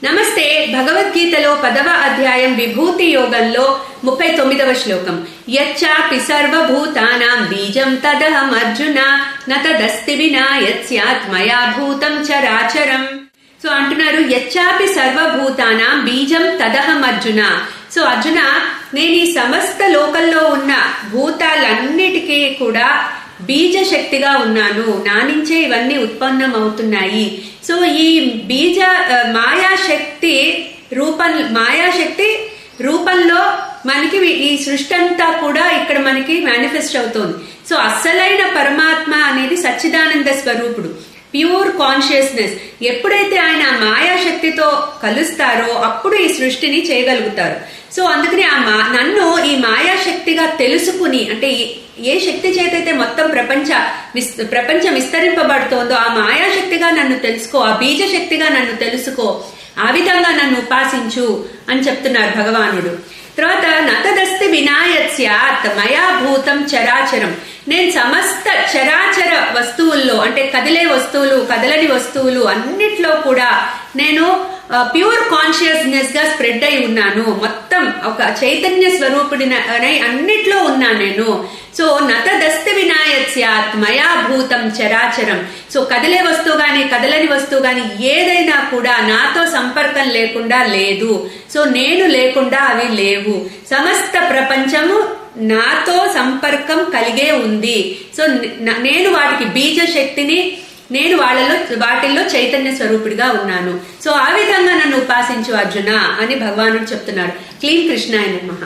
నమస్తే. భగవద్గీతలో 10వ అధ్యాయం విభూతి యోగంలో 39వ శ్లోకం. యచ్చాపి సర్వభూతానాం బీజం తదహం అర్జున నతదస్తి వినా యత్స్యాత్ మయా భూతం చరాచరం. సో అంటున్నారు, యచ్చాపి సర్వభూతానాం బీజం తదహం అర్జున. సో అర్జున, నేను ఈ సమస్త లోకంలో ఉన్న భూతాలన్నిటికీ కూడా బీజ శక్తిగా ఉన్నాను. నా నుంచే ఇవన్నీ ఉత్పన్నం అవుతున్నాయి. సో ఈ బీజ మాయాశక్తి రూపంలో మనకి ఈ సృష్టి అంతా కూడా ఇక్కడ మనకి మేనిఫెస్ట్ అవుతోంది. సో అస్సలైన పరమాత్మ అనేది సచ్చిదానంద స్వరూపుడు, ప్యూర్ కాన్షియస్నెస్. ఎప్పుడైతే ఆయన మాయాశక్తితో కలుస్తారో అప్పుడు ఈ సృష్టిని చేయగలుగుతారు. సో అందుకని నన్ను ఈ మాయాశక్తిగా తెలుసుకుని, అంటే ఏ శక్తి చేతైతే మొత్తం ప్రపంచం విస్తరింపబడుతోందో ఆ మాయాశక్తిగా నన్ను తెలుసుకో, ఆ బీజ శక్తిగా నన్ను తెలుసుకో, ఆ విధంగా నన్ను ఉపాసించు అని చెప్తున్నారు భగవానుడు. తర్వాత నతదస్తి వినాయత్స్యాత్ మయా భూతం చరాచరం. నేను సమస్త చరాచర వస్తువుల్లో, అంటే కదిలే వస్తువులు, కదలని వస్తువులు అన్నిట్లో కూడా నేను ప్యూర్ కాన్షియస్నెస్ గా స్ప్రెడ్ అయి ఉన్నాను. మొత్తం ఒక చైతన్య స్వరూపుడినై అన్నిట్లో ఉన్నాను నేను. సో నతదస్తి వినాయత్స్యాత్ మయా భూతం చరాచరం. సో కదిలే వస్తువు గాని కదలని వస్తువు గాని ఏదైనా కూడా నాతో సంపర్కం లేకుండా లేదు. సో నేను లేకుండా అవి లేవు. సమస్త ప్రపంచము నాతో సంపర్కం కలిగే ఉంది. సో నేను వాటికి బీజ శక్తిని, నేను వాటిల్లో చైతన్య స్వరూపుడిగా ఉన్నాను. సో ఆ విధంగా నన్ను ఉపాసించు అర్జున అని భగవానుడు చెప్తున్నాడు. క్లీం కృష్ణాయ నమః.